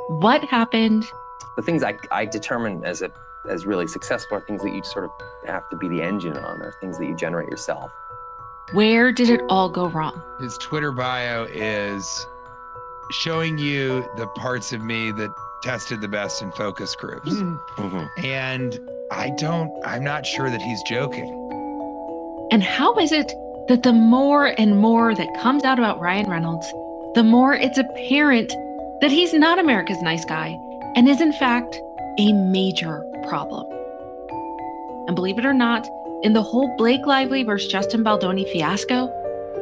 What happened? The things I determine as really successful are things that you sort of have to be the engine on, or things that you generate yourself. Where did it all go wrong? His Twitter bio is showing you the parts of me that tested the best in focus groups. And I'm not sure that he's joking. And how is it that the more and more that comes out about Ryan Reynolds, the more it's apparent that he's not America's nice guy and is in fact a major problem? And believe it or not, in the whole Blake Lively versus Justin Baldoni fiasco,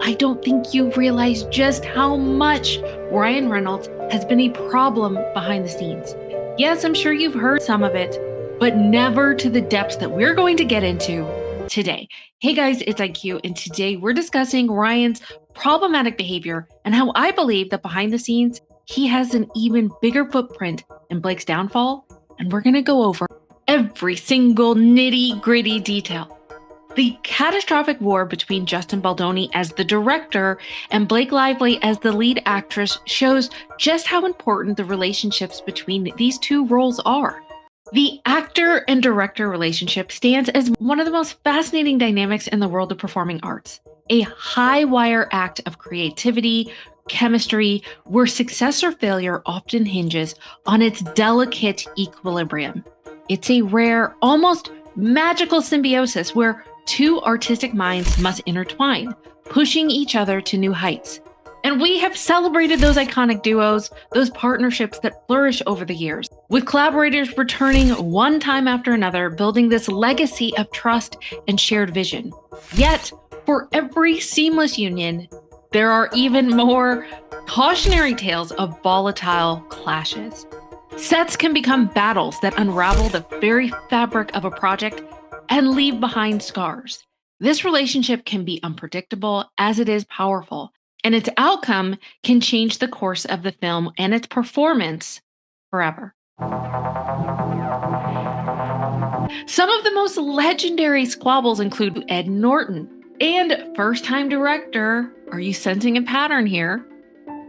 I don't think you realize just how much Ryan Reynolds has been a problem behind the scenes. Yes, I'm sure you've heard some of it, but never to the depths that we're going to get into today. Hey guys, it's IQ, and today we're discussing Ryan's problematic behavior and how I believe that behind the scenes, he has an even bigger footprint in Blake's downfall, and we're going to go over every single nitty-gritty detail. The catastrophic war between Justin Baldoni as the director and Blake Lively as the lead actress shows just how important the relationships between these two roles are. The actor and director relationship stands as one of the most fascinating dynamics in the world of performing arts, a high-wire act of creativity, chemistry, where success or failure often hinges on its delicate equilibrium. It's a rare, almost magical symbiosis where two artistic minds must intertwine, pushing each other to new heights. And we have celebrated those iconic duos, those partnerships that flourish over the years, with collaborators returning one time after another, building this legacy of trust and shared vision. Yet, for every seamless union, there are even more cautionary tales of volatile clashes. Sets can become battles that unravel the very fabric of a project and leave behind scars. This relationship can be unpredictable as it is powerful, and its outcome can change the course of the film and its performance forever. Some of the most legendary squabbles include Ed Norton and first-time director, are you sensing a pattern here,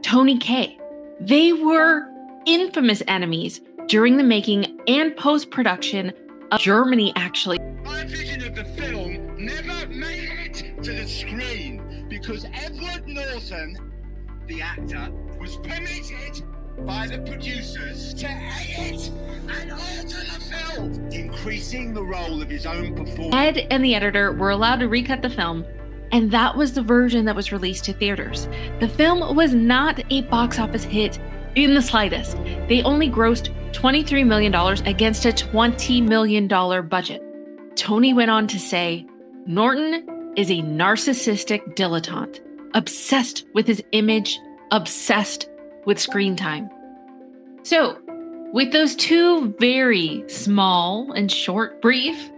Tony Kaye. They were infamous enemies during the making and post-production of Germany, actually. My vision of the film never made it to the screen because Edward Norton, the actor, was permitted by the producers to edit and alter the film, increasing the role of his own performance. Ed and the editor were allowed to recut the film, and that was the version that was released to theaters. The film was not a box office hit in the slightest. They only grossed $23 million against a $20 million budget. Tony went on to say, Norton is a narcissistic dilettante, obsessed with his image, obsessed with screen time. So, with those two very small and short, brief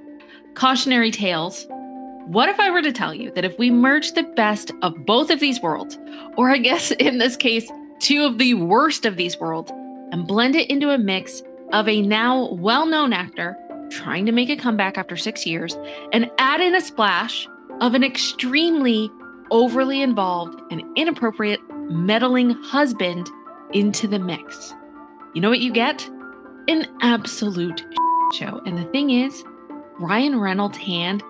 cautionary tales, what if I were to tell you that if we merge the best of both of these worlds, or I guess in this case, two of the worst of these worlds, and blend it into a mix of a now well-known actor trying to make a comeback after 6 years, and add in a splash of an extremely overly involved and inappropriate meddling husband into the mix? You know what you get? An absolute show. And the thing is, Ryan Reynolds' hand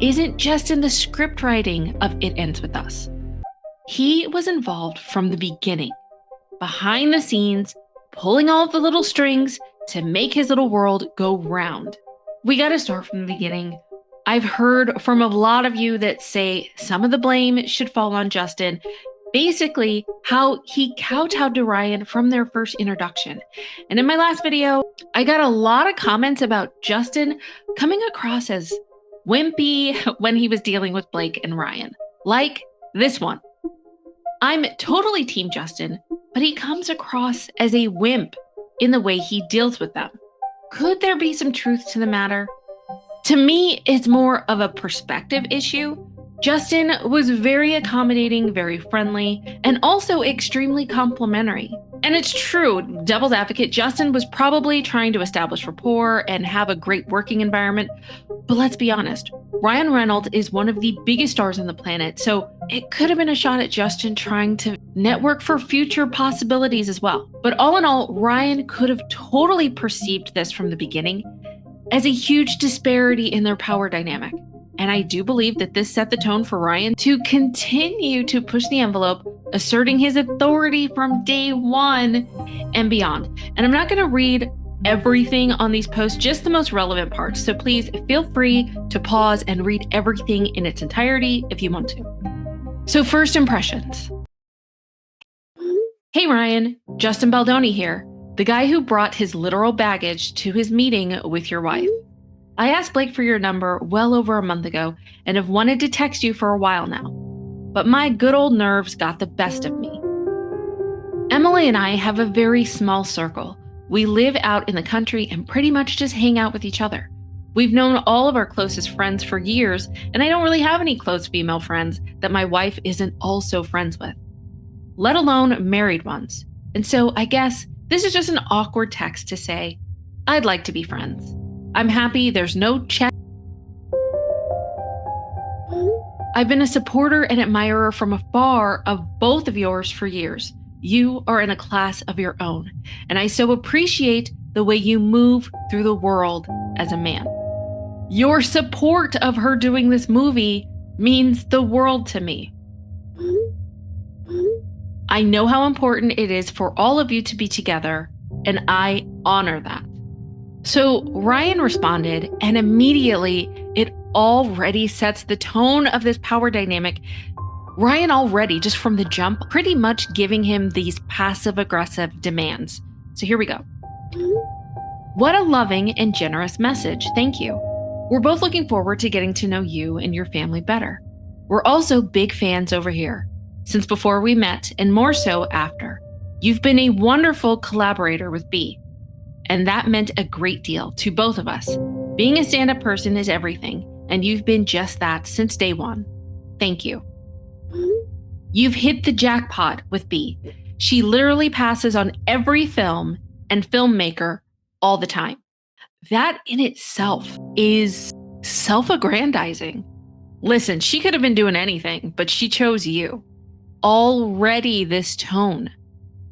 isn't just in the script writing of It Ends With Us. He was involved from the beginning, behind the scenes, pulling all of the little strings to make his little world go round. We got to start from the beginning. I've heard from a lot of you that say some of the blame should fall on Justin. Basically, how he kowtowed to Ryan from their first introduction. And in my last video, I got a lot of comments about Justin coming across as wimpy when he was dealing with Blake and Ryan. Like this one. I'm totally Team Justin, but he comes across as a wimp in the way he deals with them. Could there be some truth to the matter? To me, it's more of a perspective issue. Justin was very accommodating, very friendly, and also extremely complimentary. And it's true, devil's advocate, Justin was probably trying to establish rapport and have a great working environment. But let's be honest, Ryan Reynolds is one of the biggest stars on the planet, so it could have been a shot at Justin trying to network for future possibilities as well. But all in all, Ryan could have totally perceived this from the beginning as a huge disparity in their power dynamic. And I do believe that this set the tone for Ryan to continue to push the envelope, asserting his authority from day one and beyond. And I'm not going to read everything on these posts, just the most relevant parts. So please feel free to pause and read everything in its entirety if you want to. So first impressions. Hey Ryan, Justin Baldoni here, the guy who brought his literal baggage to his meeting with your wife. I asked Blake for your number well over a month ago and have wanted to text you for a while now, but my good old nerves got the best of me. Emily and I have a very small circle. We live out in the country and pretty much just hang out with each other. We've known all of our closest friends for years, and I don't really have any close female friends that my wife isn't also friends with, let alone married ones. And so I guess this is just an awkward text to say, I'd like to be friends. I'm happy there's no check. I've been a supporter and admirer from afar of both of yours for years. You are in a class of your own, and I so appreciate the way you move through the world as a man. Your support of her doing this movie means the world to me. I know how important it is for all of you to be together, and I honor that. So Ryan responded, and immediately it already sets the tone of this power dynamic. Ryan already, just from the jump, pretty much giving him these passive-aggressive demands. So here we go. What a loving and generous message. Thank you. We're both looking forward to getting to know you and your family better. We're also big fans over here, since before we met and more so after. You've been a wonderful collaborator with B, and that meant a great deal to both of us. Being a stand-up person is everything, and you've been just that since day one. Thank you. You've hit the jackpot with B. She literally passes on every film and filmmaker all the time. That in itself is self-aggrandizing. Listen, she could have been doing anything, but she chose you. Already this tone.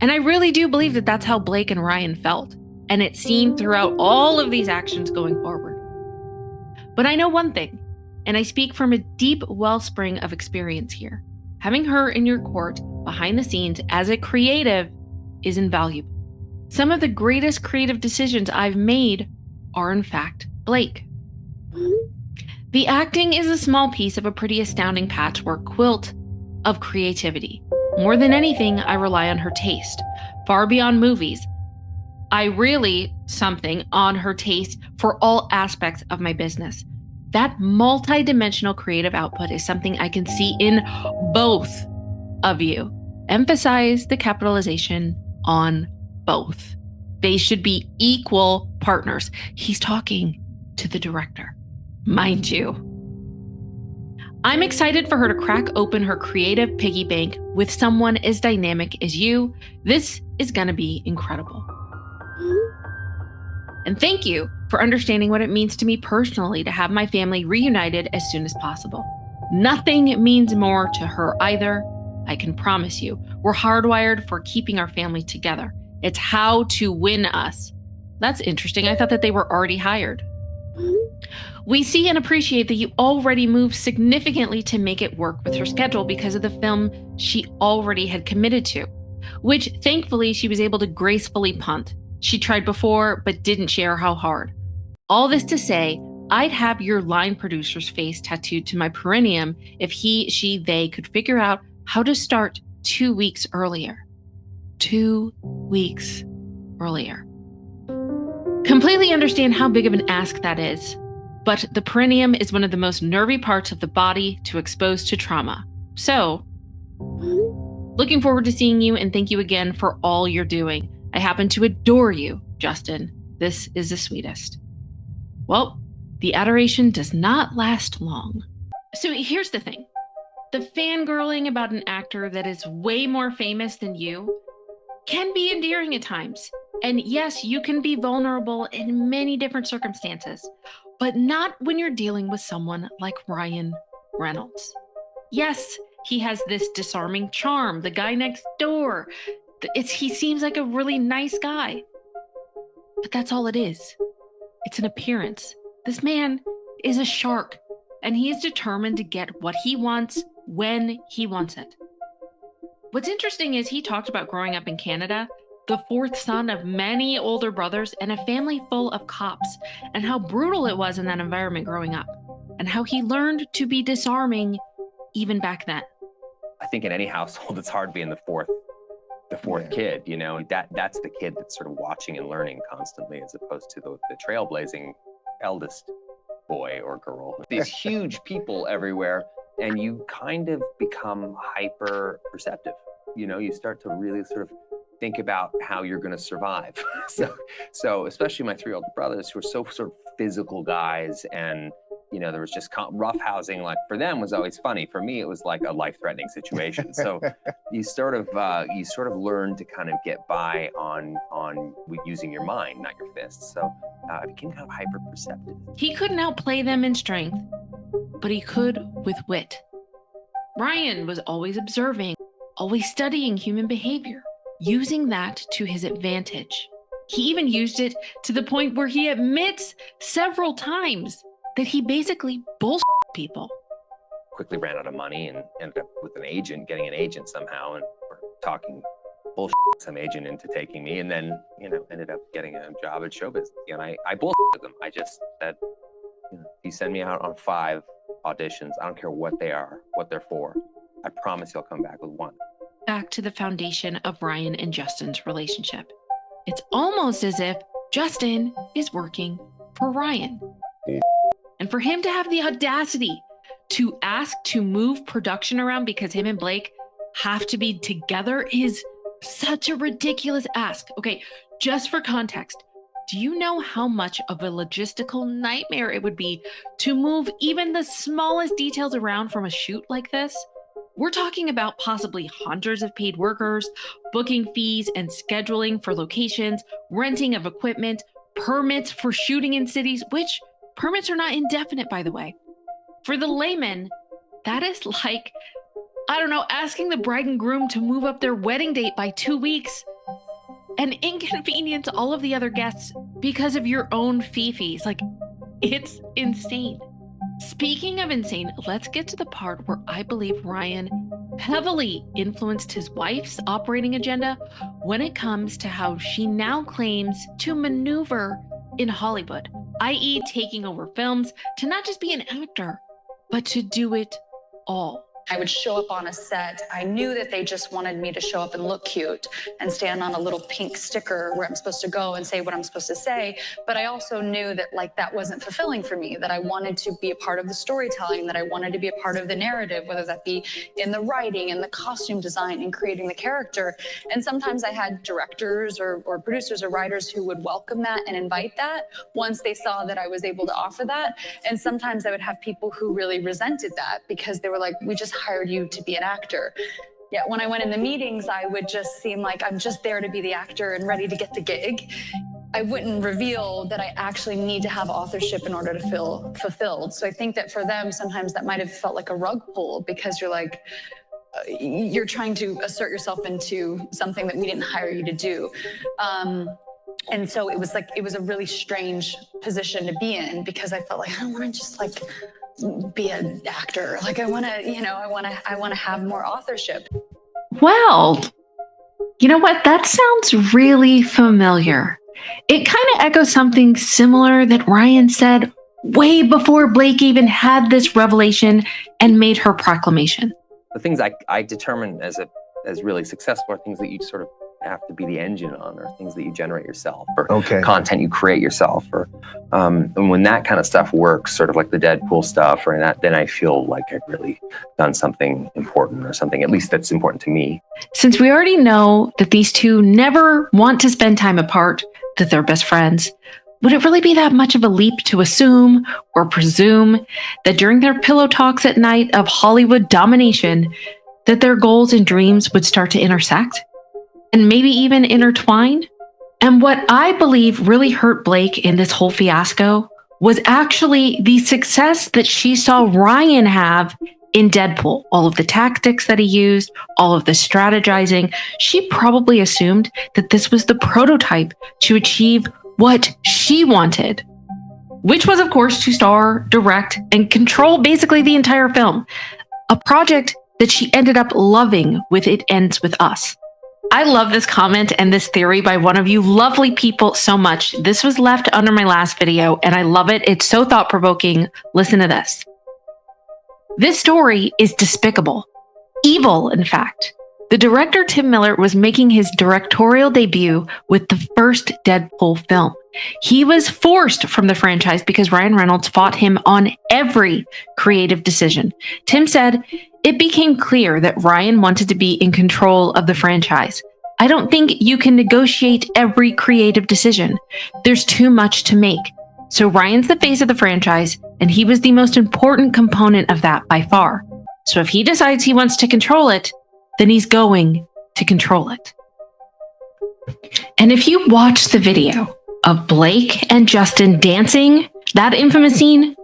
And I really do believe that that's how Blake and Ryan felt. And it's seen throughout all of these actions going forward. But I know one thing, and I speak from a deep wellspring of experience here. Having her in your court behind the scenes as a creative is invaluable. Some of the greatest creative decisions I've made are in fact Blake. The acting is a small piece of a pretty astounding patchwork quilt of creativity. More than anything, I rely on her taste, far beyond movies. I really something on her taste for all aspects of my business. That multi-dimensional creative output is something I can see in both of you. Emphasize the capitalization on both. They should be equal partners. He's talking to the director, mind you. I'm excited for her to crack open her creative piggy bank with someone as dynamic as you. This is going to be incredible. And thank you for understanding what it means to me personally to have my family reunited as soon as possible. Nothing means more to her either. I can promise you, we're hardwired for keeping our family together. It's how to win us. That's interesting. I thought that they were already hired. We see and appreciate that you already moved significantly to make it work with her schedule because of the film she already had committed to, which thankfully she was able to gracefully punt. She tried before, but didn't share how hard. All this to say, I'd have your line producer's face tattooed to my perineum if he, she, they could figure out how to start 2 weeks earlier. 2 weeks earlier. Completely understand how big of an ask that is, but the perineum is one of the most nervy parts of the body to expose to trauma. So, looking forward to seeing you, and thank you again for all you're doing. I happen to adore you, Justin. This is the sweetest. Well, the adoration does not last long. So here's the thing. The fangirling about an actor that is way more famous than you can be endearing at times. And yes, you can be vulnerable in many different circumstances, but not when you're dealing with someone like Ryan Reynolds. Yes, he has this disarming charm, the guy next door. He seems like a really nice guy. But that's all it is. It's an appearance. This man is a shark, and he is determined to get what he wants when he wants it. What's interesting is he talked about growing up in Canada, the fourth son of many older brothers and a family full of cops, and how brutal it was in that environment growing up, and how he learned to be disarming even back then. I think in any household, it's hard being the fourth kid, you know, that's the kid that's sort of watching and learning constantly, as opposed to the trailblazing eldest boy or girl. These huge people everywhere, and you kind of become hyper perceptive. You know, you start to really sort of think about how you're going to survive. So especially my 3 older brothers, who are so sort of physical guys, and you know, there was just rough housing. Like, for them was always funny. For me, it was like a life-threatening situation. So you sort of learn to kind of get by on using your mind, not your fists. So I became kind of hyper perceptive. He couldn't outplay them in strength, but he could with wit. Ryan was always observing, always studying human behavior, using that to his advantage. He even used it to the point where he admits several times that he basically bullshit people. Quickly ran out of money and ended up with an agent, getting an agent somehow, and talking bullshit some agent into taking me, and then, you know, ended up getting a job at show business. And I bullshitted them. I just said, you know, you send me out on 5 auditions, I don't care what they are, what they're for, I promise you'll come back with 1. Back to the foundation of Ryan and Justin's relationship. It's almost as if Justin is working for Ryan. And for him to have the audacity to ask to move production around because him and Blake have to be together is such a ridiculous ask. Okay, just for context, do you know how much of a logistical nightmare it would be to move even the smallest details around from a shoot like this? We're talking about possibly hundreds of paid workers, booking fees and scheduling for locations, renting of equipment, permits for shooting in cities, which permits are not indefinite, by the way. For the layman, that is like, I don't know, asking the bride and groom to move up their wedding date by 2 weeks and inconvenience all of the other guests because of your own fee-fees. Like, it's insane. Speaking of insane, let's get to the part where I believe Ryan heavily influenced his wife's operating agenda when it comes to how she now claims to maneuver in Hollywood, i.e. taking over films to not just be an actor, but to do it all. I would show up on a set. I knew that they just wanted me to show up and look cute and stand on a little pink sticker where I'm supposed to go and say what I'm supposed to say. But I also knew that that wasn't fulfilling for me, that I wanted to be a part of the storytelling, that I wanted to be a part of the narrative, whether that be in the writing and the costume design and creating the character. And sometimes I had directors or producers or writers who would welcome that and invite that once they saw that I was able to offer that. And sometimes I would have people who really resented that because they were like, we just hired you to be an actor. Yeah, when I went in the meetings, I would just seem like I'm just there to be the actor and ready to get the gig. I wouldn't reveal that I actually need to have authorship in order to feel fulfilled. So I think that for them, sometimes that might have felt like a rug pull because you're like, you're trying to assert yourself into something that we didn't hire you to do. And so it was a really strange position to be in because I felt like I don't want to just be an actor. Like I want to have more authorship. Well, you know what? That sounds really familiar. It kind of echoes something similar that Ryan said way before Blake even had this revelation and made her proclamation. The things I determine as really successful are things that you sort of have to be the engine on, or things that you generate yourself, or content you create yourself, or and when that kind of stuff works, sort of like the Deadpool stuff, or that, then I feel like I've really done something important, or something at least that's important to me. Since we already know that these two never want to spend time apart, that they're best friends, would it really be that much of a leap to assume or presume that during their pillow talks at night of Hollywood domination, that their goals and dreams would start to intersect? and maybe even intertwined. And what I believe really hurt Blake in this whole fiasco was actually the success that she saw Ryan have in Deadpool. All of the tactics that he used, all of the strategizing. She probably assumed that this was the prototype to achieve what she wanted, which was, of course, to star, direct, and control basically the entire film. A project that she ended up loving with It Ends With Us. I love this comment and this theory by one of you lovely people so much. This was left under my last video, and I love it. It's so thought-provoking. Listen to this. This story is despicable. Evil, in fact. The director, Tim Miller, was making his directorial debut with the first Deadpool film. He was forced from the franchise because Ryan Reynolds fought him on every creative decision. Tim said, "It became clear that Ryan wanted to be in control of the franchise. I don't think you can negotiate every creative decision. There's too much to make. So Ryan's the face of the franchise, and he was the most important component of that by far. So if he decides he wants to control it, then he's going to control it." And if you watch the video of Blake and Justin dancing, that infamous scene,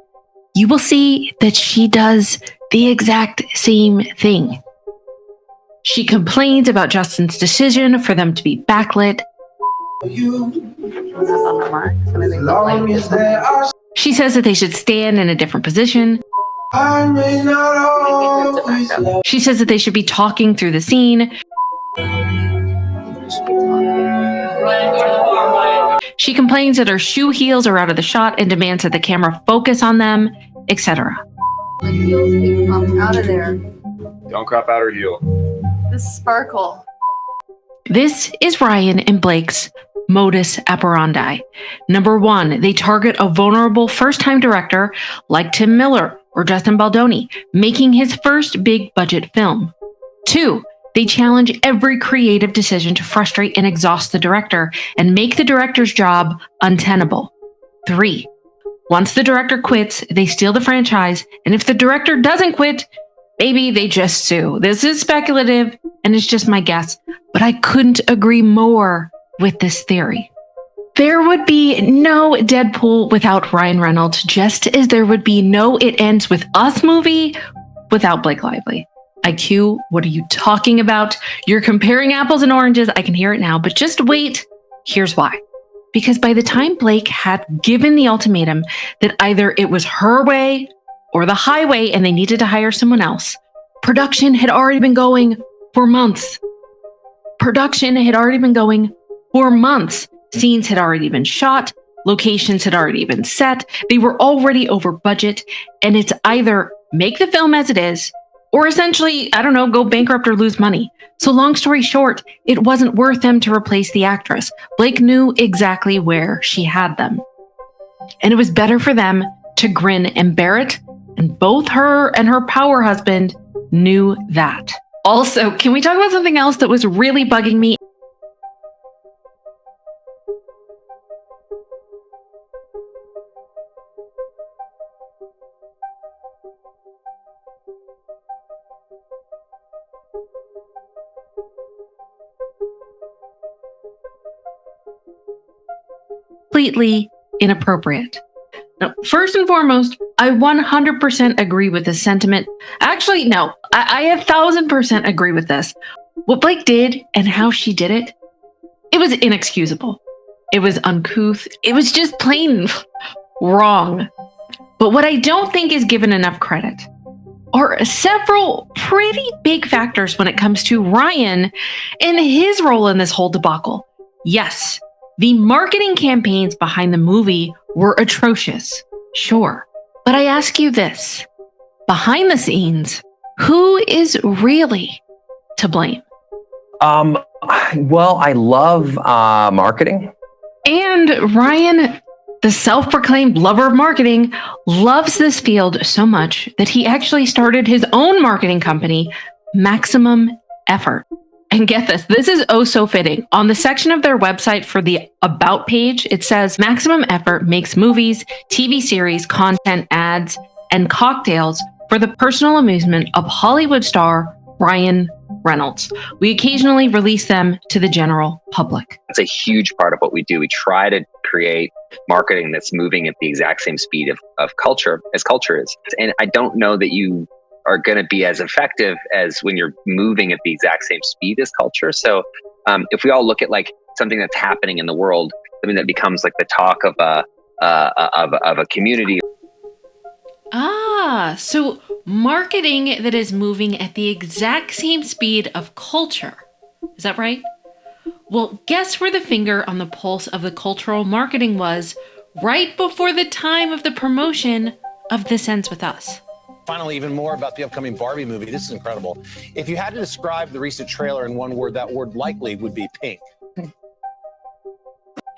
you will see that she does the exact same thing. She complains about Justin's decision for them to be backlit. She says that they should stand in a different position. She says that they should be talking through the scene. She complains that her shoe heels are out of the shot and demands that the camera focus on them, etc. My heels being popped out of there. Don't crop out her heel. The sparkle. This is Ryan and Blake's modus operandi. Number one, they target a vulnerable first-time director like Tim Miller or Justin Baldoni, making his first big budget film. Two, they challenge every creative decision to frustrate and exhaust the director and make the director's job untenable. Three, once the director quits, they steal the franchise, and if the director doesn't quit, maybe they just sue. This is speculative, and it's just my guess, but I couldn't agree more with this theory. There would be no Deadpool without Ryan Reynolds, just as there would be no It Ends With Us movie without Blake Lively. IQ, what are you talking about? You're comparing apples and oranges. I can hear it now, but just wait. Here's why. Because by the time Blake had given the ultimatum that either it was her way or the highway and they needed to hire someone else, production had already been going for months. Scenes had already been shot. Locations had already been set. They were already over budget. And it's either make the film as it is, or essentially, go bankrupt or lose money. So long story short, it wasn't worth them to replace the actress. Blake knew exactly where she had them. And it was better for them to grin and bear it. And both her and her power husband knew that. Also, can we talk about something else that was really bugging me? Completely inappropriate. Now, first and foremost, I 100% agree with this sentiment. Actually, no, I 1,000% agree with this. What Blake did and how she did it, it was inexcusable. It was uncouth. It was just plain wrong. But what I don't think is given enough credit are several pretty big factors when it comes to Ryan and his role in this whole debacle. Yes, the marketing campaigns behind the movie were atrocious, sure. But I ask you this, behind the scenes, who is really to blame? Well, I love marketing. And Ryan, the self-proclaimed lover of marketing, loves this field so much that he actually started his own marketing company, Maximum Effort. And get this, this is oh so fitting. On the section of their website for the About page, it says Maximum Effort makes movies, TV series, content, ads, and cocktails for the personal amusement of Hollywood star Ryan Reynolds. We occasionally release them to the general public. It's a huge part of what we do. We try to create marketing that's moving at the exact same speed of culture as culture is. And I don't know that you are going to be as effective as when you're moving at the exact same speed as culture. So if we all look at like something that's happening in the world, something that becomes like the talk of a community. So marketing that is moving at the exact same speed of culture. Is that right? Well, guess where the finger on the pulse of the cultural marketing was right before the time of the promotion of This Ends With Us. Finally, even more about the upcoming Barbie movie. This is incredible. If you had to describe the recent trailer in one word, that word likely would be pink.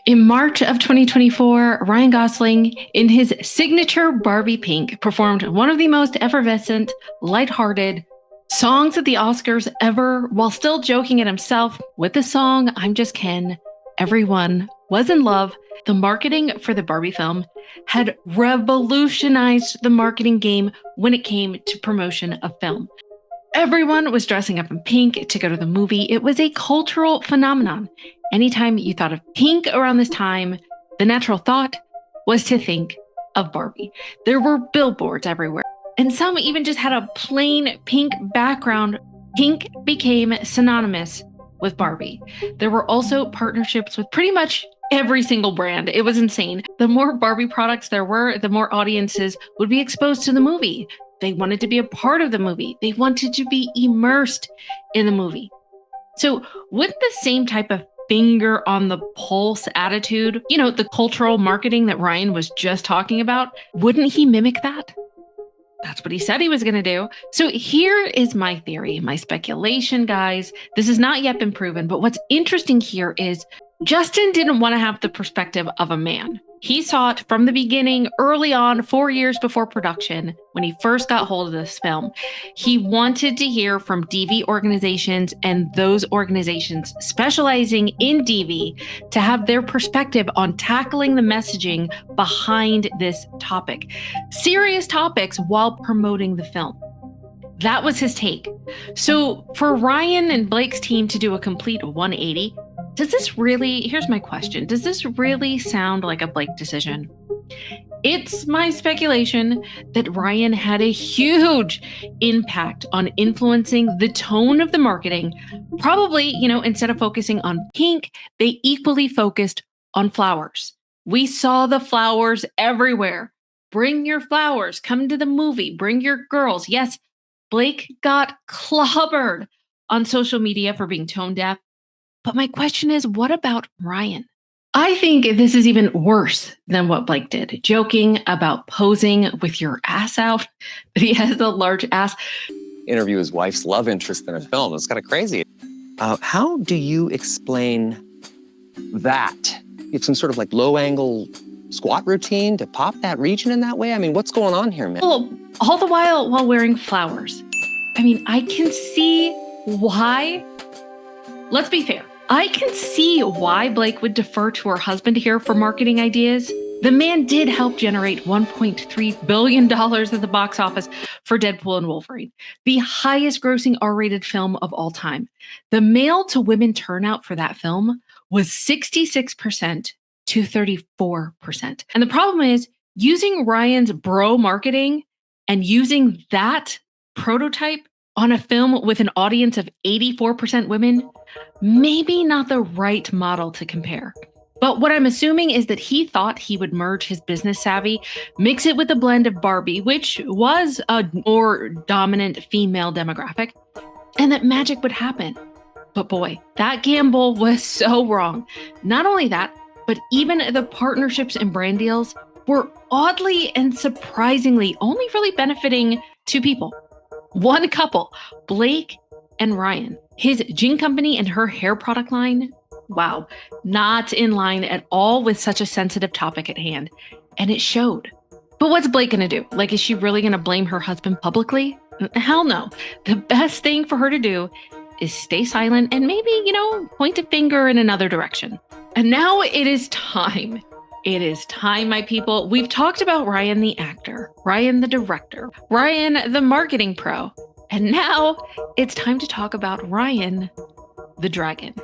In March of 2024, Ryan Gosling, in his signature Barbie pink, performed one of the most effervescent, lighthearted songs at the Oscars ever, while still joking at himself with the song I'm Just Ken. Everyone was in love. The marketing for the Barbie film had revolutionized the marketing game when it came to promotion of film. Everyone was dressing up in pink to go to the movie. It was a cultural phenomenon. Anytime you thought of pink around this time, the natural thought was to think of Barbie. There were billboards everywhere, and some even just had a plain pink background. Pink became synonymous with Barbie. There were also partnerships with pretty much every single brand. It was insane. The more Barbie products there were, the more audiences would be exposed to the movie. They wanted to be a part of the movie. They wanted to be immersed in the movie. So wouldn't the same type of finger on the pulse attitude, the cultural marketing that Ryan was just talking about, wouldn't he mimic that? That's what he said he was going to do. So here is my theory, my speculation, guys. This has not yet been proven, but what's interesting here is Justin didn't want to have the perspective of a man. He saw it from the beginning, early on, 4 years before production, when he first got hold of this film. He wanted to hear from DV organizations and those organizations specializing in DV to have their perspective on tackling the messaging behind this topic. Serious topics while promoting the film. That was his take. So for Ryan and Blake's team to do a complete 180, here's my question. Does this really sound like a Blake decision? It's my speculation that Ryan had a huge impact on influencing the tone of the marketing. Probably, instead of focusing on pink, they equally focused on flowers. We saw the flowers everywhere. Bring your flowers, come to the movie, bring your girls. Yes, Blake got clobbered on social media for being tone deaf. But my question is, what about Ryan? I think this is even worse than what Blake did, joking about posing with your ass out, but he has a large ass. Interview his wife's love interest in a film. It's kind of crazy. How do you explain that? You have some sort of like low angle squat routine to pop that region in that way? I mean, what's going on here, man? Well, all the while wearing flowers. I mean, I can see why. Let's be fair. I can see why Blake would defer to her husband here for marketing ideas. The man did help generate $1.3 billion at the box office for Deadpool and Wolverine, the highest grossing R-rated film of all time. The male to women turnout for that film was 66% to 34%. And the problem is using Ryan's bro marketing and using that prototype on a film with an audience of 84% women, maybe not the right model to compare. But what I'm assuming is that he thought he would merge his business savvy, mix it with a blend of Barbie, which was a more dominant female demographic, and that magic would happen. But boy, that gamble was so wrong. Not only that, but even the partnerships and brand deals were oddly and surprisingly only really benefiting two people. One couple, Blake and Ryan. His gin company and her hair product line, wow, not in line at all with such a sensitive topic at hand. And it showed. But what's Blake gonna do? Like, is she really gonna blame her husband publicly? Hell no. The best thing for her to do is stay silent and maybe, point a finger in another direction. And now it is time. It is time, my people. We've talked about Ryan the actor, Ryan the director, Ryan the marketing pro. And now it's time to talk about Ryan the Dragon.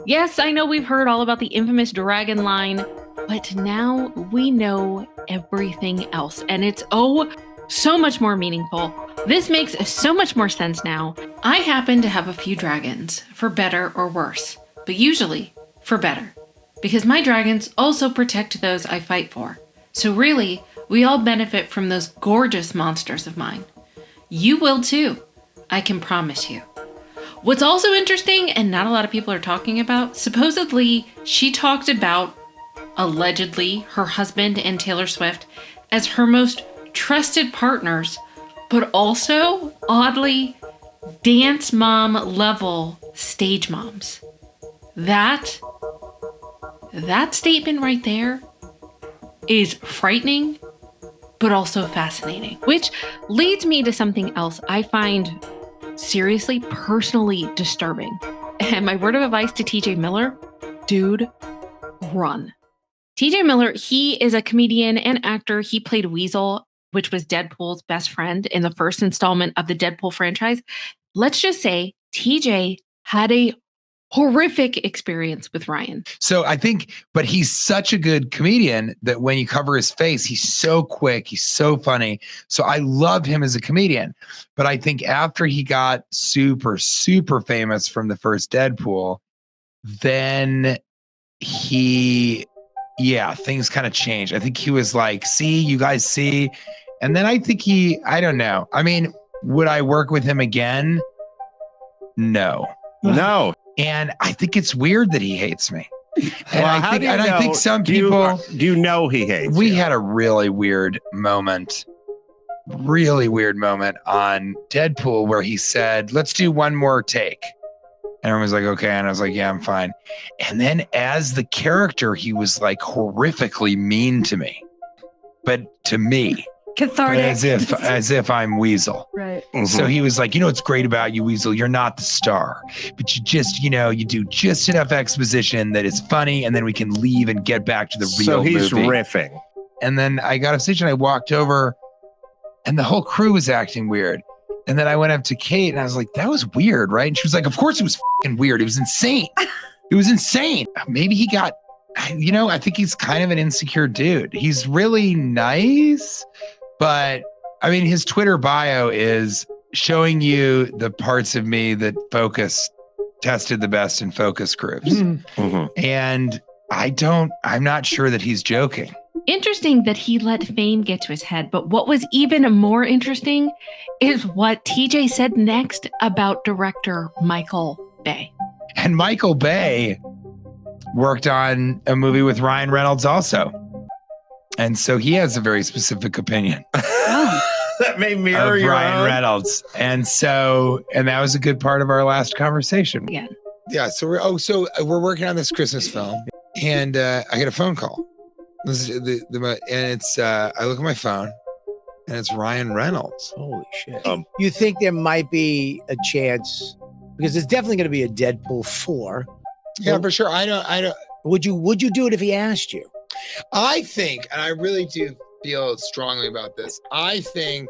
Yes, I know we've heard all about the infamous dragon line, but now we know everything else. And it's so much more meaningful. This makes so much more sense now. I happen to have a few dragons, for better or worse, but usually for better, because my dragons also protect those I fight for. So really, we all benefit from those gorgeous monsters of mine. You will too, I can promise you. What's also interesting, and not a lot of people are talking about, supposedly she talked about, allegedly, her husband and Taylor Swift as her most trusted partners, but also, oddly, dance mom level stage moms. That statement right there is frightening, but also fascinating, which leads me to something else I find seriously, personally disturbing. And my word of advice to TJ Miller, dude, run. TJ Miller, he is a comedian and actor. He played Weasel, which was Deadpool's best friend in the first installment of the Deadpool franchise. Let's just say TJ had a horrific experience with Ryan. So I think, but he's such a good comedian that when you cover his face, he's so quick, he's so funny. So I love him as a comedian. But I think after he got super, super famous from the first Deadpool, then things kind of changed. I think he was like, see, you guys see. And then I think I don't know. I mean, would I work with him again? No. And I think it's weird that he hates me. And I think some people. Do you know he hates We you? had a really weird moment on Deadpool where he said, let's do one more take. And everyone was like, okay. And I was like, yeah, I'm fine. And then as the character, he was like horrifically mean to me. But to me. Cathartic. As if I'm Weasel. Right. Mm-hmm. So he was like, you know what's great about you, Weasel? You're not the star, but you just, you do just enough exposition that it's funny, and then we can leave and get back to the real movie. So he's riffing. And then I got off stage and I walked over, and the whole crew was acting weird. And then I went up to Kate and I was like, that was weird, right? And she was like, of course it was fucking weird. It was insane. It was insane. Maybe he got, I think he's kind of an insecure dude. He's really nice. But I mean, his Twitter bio is showing you the parts of me that tested the best in focus groups. Mm-hmm. And I'm not sure that he's joking. Interesting that he let fame get to his head. But what was even more interesting is what TJ said next about director Michael Bay. And Michael Bay worked on a movie with Ryan Reynolds also. And so he has a very specific opinion. That may mirror of your Ryan own. Reynolds. And that was a good part of our last conversation. Yeah. Yeah. So we're working on this Christmas film, and I get a phone call. This is and it's I look at my phone, and it's Ryan Reynolds. Holy shit! You think there might be a chance because there's definitely going to be a Deadpool 4. Yeah, for sure. I don't. Would you do it if he asked you? I think, and I really do feel strongly about this. I think,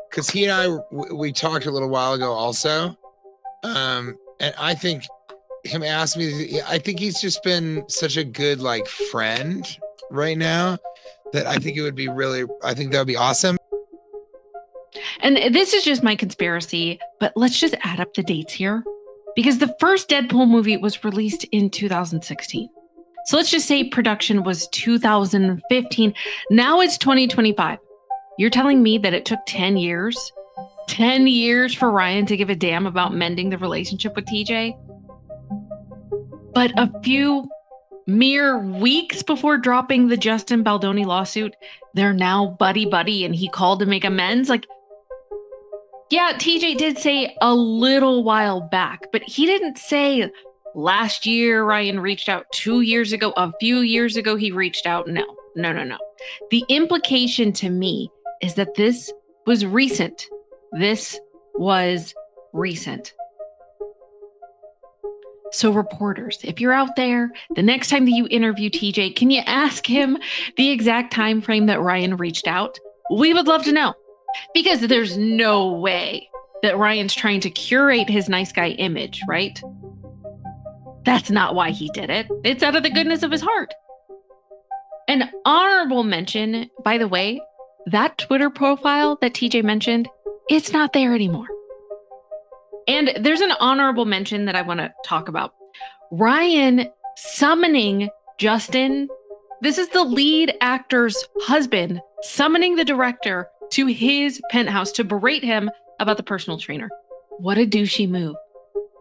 because he and I, we talked a little while ago also, and I think him asked me, I think he's just been such a good friend right now that I think I think that would be awesome. And this is just my conspiracy, but let's just add up the dates here. Because the first Deadpool movie was released in 2016. So let's just say production was 2015. Now it's 2025. You're telling me that it took 10 years? 10 years for Ryan to give a damn about mending the relationship with TJ? But a few mere weeks before dropping the Justin Baldoni lawsuit, they're now buddy-buddy and he called to make amends? Yeah, TJ did say a little while back, but he didn't say last year Ryan reached out, 2 years ago, a few years ago he reached out. No. The implication to me is that this was recent. So reporters, if you're out there, the next time that you interview TJ, can you ask him the exact time frame that Ryan reached out? We would love to know. Because there's no way that Ryan's trying to curate his nice guy image, right? That's not why he did it. It's out of the goodness of his heart. An honorable mention, by the way, that Twitter profile that TJ mentioned, it's not there anymore. And there's an honorable mention that I want to talk about. Ryan summoning Justin. This is the lead actor's husband summoning the director to his penthouse to berate him about the personal trainer. What a douchey move.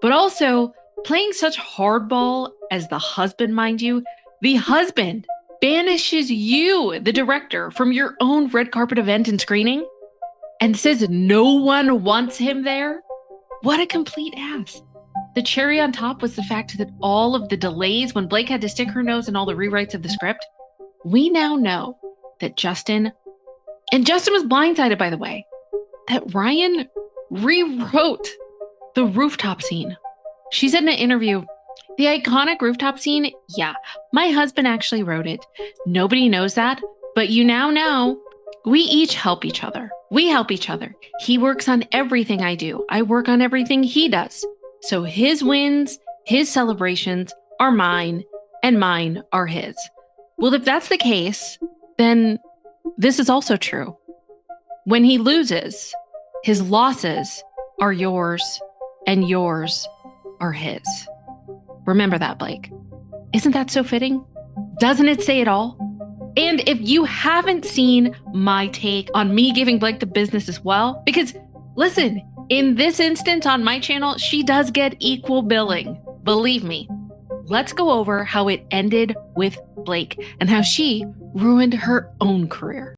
But also, playing such hardball as the husband, mind you, the husband banishes you, the director, from your own red carpet event and screening and says no one wants him there. What a complete ass. The cherry on top was the fact that all of the delays when Blake had to stick her nose in all the rewrites of the script, we now know that Justin was blindsided, by the way, that Ryan rewrote the rooftop scene. She said in an interview, the iconic rooftop scene, yeah, my husband actually wrote it. Nobody knows that, but you now know. We each help each other. We help each other. He works on everything I do. I work on everything he does. So his wins, his celebrations are mine, and mine are his. Well, if that's the case, then this is also true. When he loses, his losses are yours, and yours are his. Remember that, Blake. Isn't that so fitting? Doesn't it say it all? And if you haven't seen my take on me giving Blake the business as well, because listen, in this instance on my channel, she does get equal billing. Believe me. Let's go over how it ended with Blake and how she ruined her own career.